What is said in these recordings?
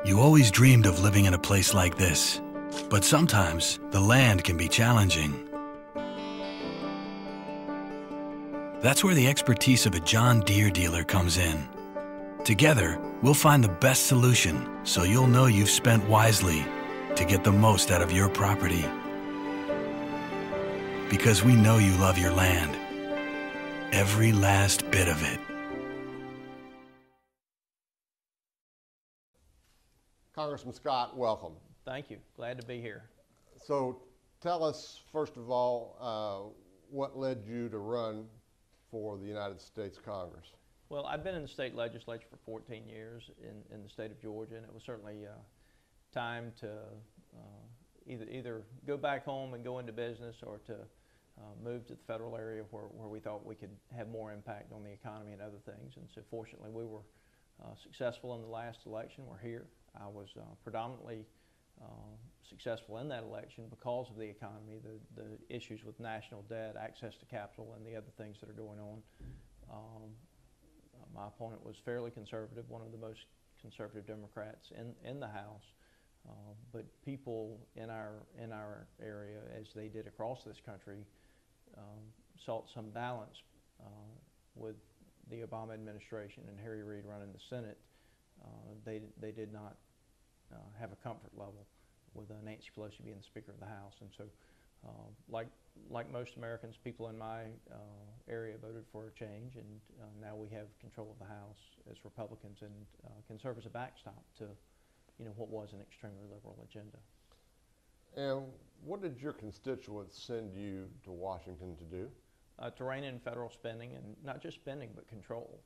You always dreamed of living in a place like this, but sometimes the land can be challenging. That's where the expertise of a John Deere dealer comes in. Together, we'll find the best solution so you'll know you've spent wisely to get the most out of your property. Because we know you love your land, every last bit of it. Congressman Scott, welcome. Thank you. Glad to be here. So tell us, first of all, what led you to run for the United States Congress? Well, I've been in the state legislature for 14 years in the state of Georgia, and it was certainly time to either go back home and go into business or to move to the federal area where we thought we could have more impact on the economy and other things. And so fortunately we were successful in the last election. We're here. I was predominantly successful in that election because of the economy, the issues with national debt, access to capital, and the other things that are going on. My opponent was fairly conservative, one of the most conservative Democrats in the House. But people in our area, as they did across this country, sought some balance with the Obama administration and Harry Reid running the Senate. They did not have a comfort level with Nancy Pelosi being the Speaker of the House, and so like most Americans, people in my area voted for a change, and now we have control of the House as Republicans, and can serve as a backstop to what was an extremely liberal agenda. And what did your constituents send you to Washington to do? To rein in federal spending, and not just spending, but control.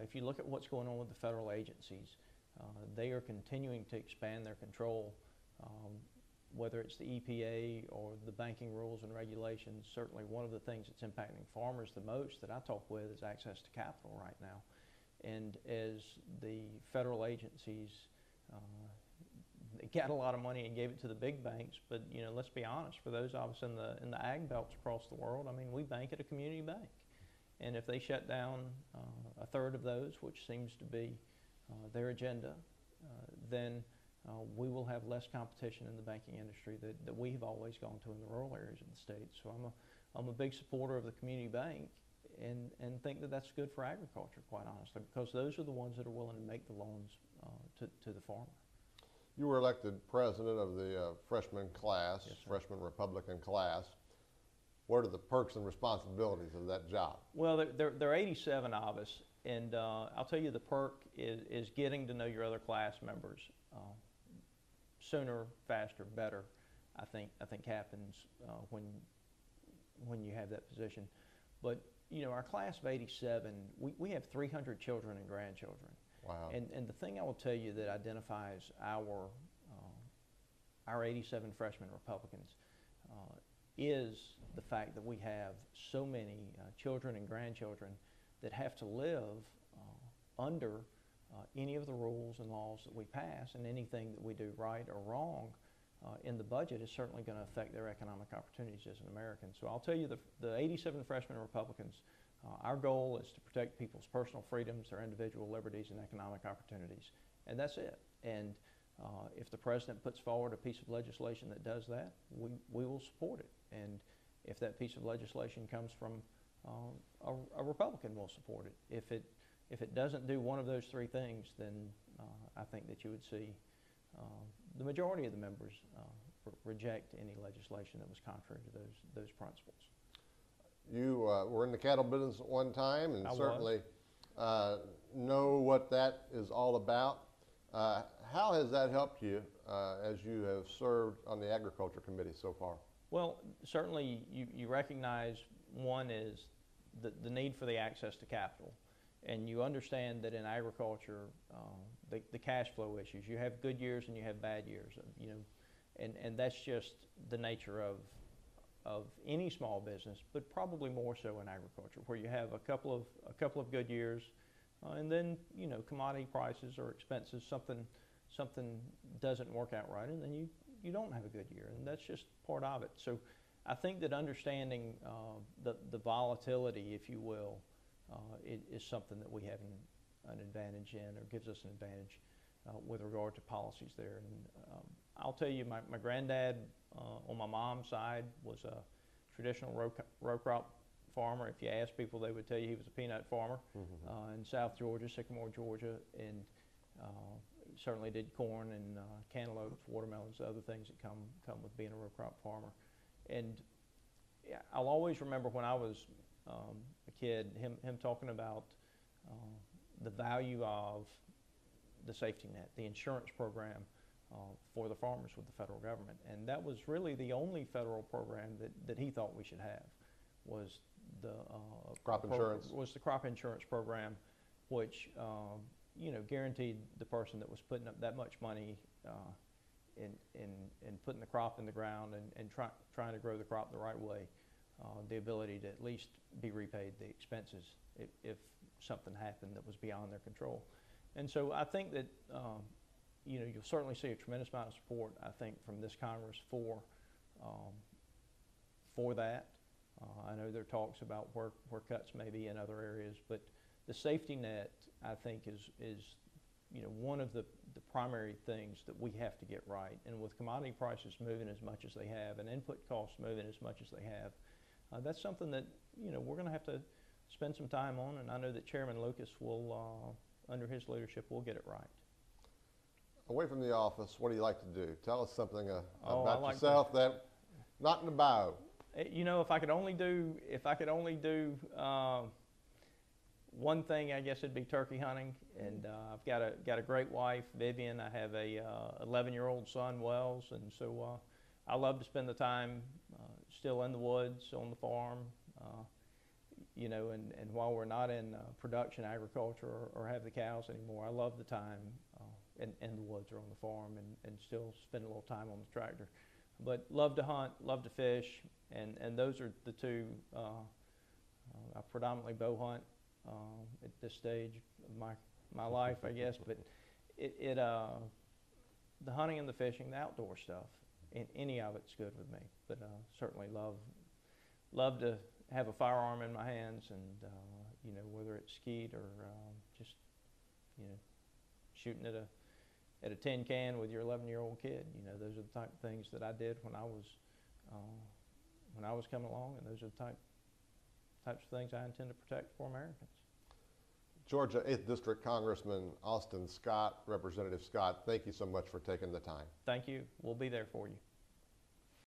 If you look at what's going on with the federal agencies, they are continuing to expand their control, whether it's the EPA or the banking rules and regulations. Certainly one of the things that's impacting farmers the most that I talk with is access to capital right now. And as the federal agencies they got a lot of money and gave it to the big banks, but let's be honest, for those of us in the ag belts across the world, I mean, we bank at a community bank. And if they shut down a third of those, which seems to be their agenda, then we will have less competition in the banking industry that we have always gone to in the rural areas of the state. So I'm a big supporter of the community bank, and think that that's good for agriculture, quite honestly, because those are the ones that are willing to make the loans to the farmer. You were elected president of the freshman class, yes, freshman Republican class. What are the perks and responsibilities of that job? Well, there are 87 of us, and I'll tell you the perk is getting to know your other class members sooner, faster, better. I think happens when you have that position. But our class of 87, we have 300 children and grandchildren. Wow. And the thing I will tell you that identifies our 87 freshman Republicans is the fact that we have so many children and grandchildren that have to live under any of the rules and laws that we pass, and anything that we do right or wrong in the budget is certainly going to affect their economic opportunities as an American. So I'll tell you the 87 freshman Republicans, our goal is to protect people's personal freedoms, their individual liberties, and economic opportunities. And that's it. And if the president puts forward a piece of legislation that does that, we will support it. And if that piece of legislation comes from a Republican, we'll support it. If it doesn't do one of those three things, then I think that you would see the majority of the members reject any legislation that was contrary to those principles. You were in the cattle business at one time, and certainly know what that is all about. How has that helped you as you have served on the Agriculture Committee so far? Well, certainly you recognize one is the need for the access to capital. And you understand that in agriculture, the cash flow issues, you have good years and you have bad years, and that's just the nature of any small business, but probably more so in agriculture, where you have a couple of good years, and then commodity prices or expenses, something doesn't work out right, and then you don't have a good year, and that's just part of it. So I think that understanding the volatility, if you will, is something that we have an advantage in, or gives us an advantage with regard to policies there. And I'll tell you, my granddad on my mom's side was a traditional row crop farmer. If you ask people, they would tell you he was a peanut farmer in South Georgia, Sycamore, Georgia, and certainly did corn and cantaloupes, watermelons, other things that come with being a row crop farmer. And yeah, I'll always remember when I was a kid, him talking about the value of the safety net, the insurance program for the farmers with the federal government. And that was really the only federal program that he thought we should have, was the crop insurance. Was the crop insurance program, which guaranteed the person that was putting up that much money in putting the crop in the ground and trying to grow the crop the right way, the ability to at least be repaid the expenses if something happened that was beyond their control. And so I think that you'll certainly see a tremendous amount of support, I think, from this Congress for that. I know there are talks about where cuts may be in other areas, but the safety net, I think, is one of the primary things that we have to get right. And with commodity prices moving as much as they have and input costs moving as much as they have, that's something that we're going to have to spend some time on. And I know that Chairman Lucas will, under his leadership, will get it right. Away from the office, what do you like to do? Tell us something about yourself that not in the bio. If I could only do one thing, I guess it'd be turkey hunting. And I've got a great wife, Vivian. I have a 11-year-old son, Wells, and so I love to spend the time still in the woods, on the farm, and while we're not in production agriculture or have the cows anymore, I love the time in the woods or on the farm and still spend a little time on the tractor. But love to hunt, love to fish, and those are the two. I predominantly bow hunt at this stage of my life, I guess, but the hunting and the fishing, the outdoor stuff, any of it's good with me. But certainly love to have a firearm in my hands, and whether it's skeet or just shooting at a tin can with your 11-year-old kid. Those are the type of things that I did when I was coming along, and those are the types of things I intend to protect for Americans. Georgia 8th District Congressman Austin Scott, Representative Scott, thank you so much for taking the time. Thank you. We'll be there for you.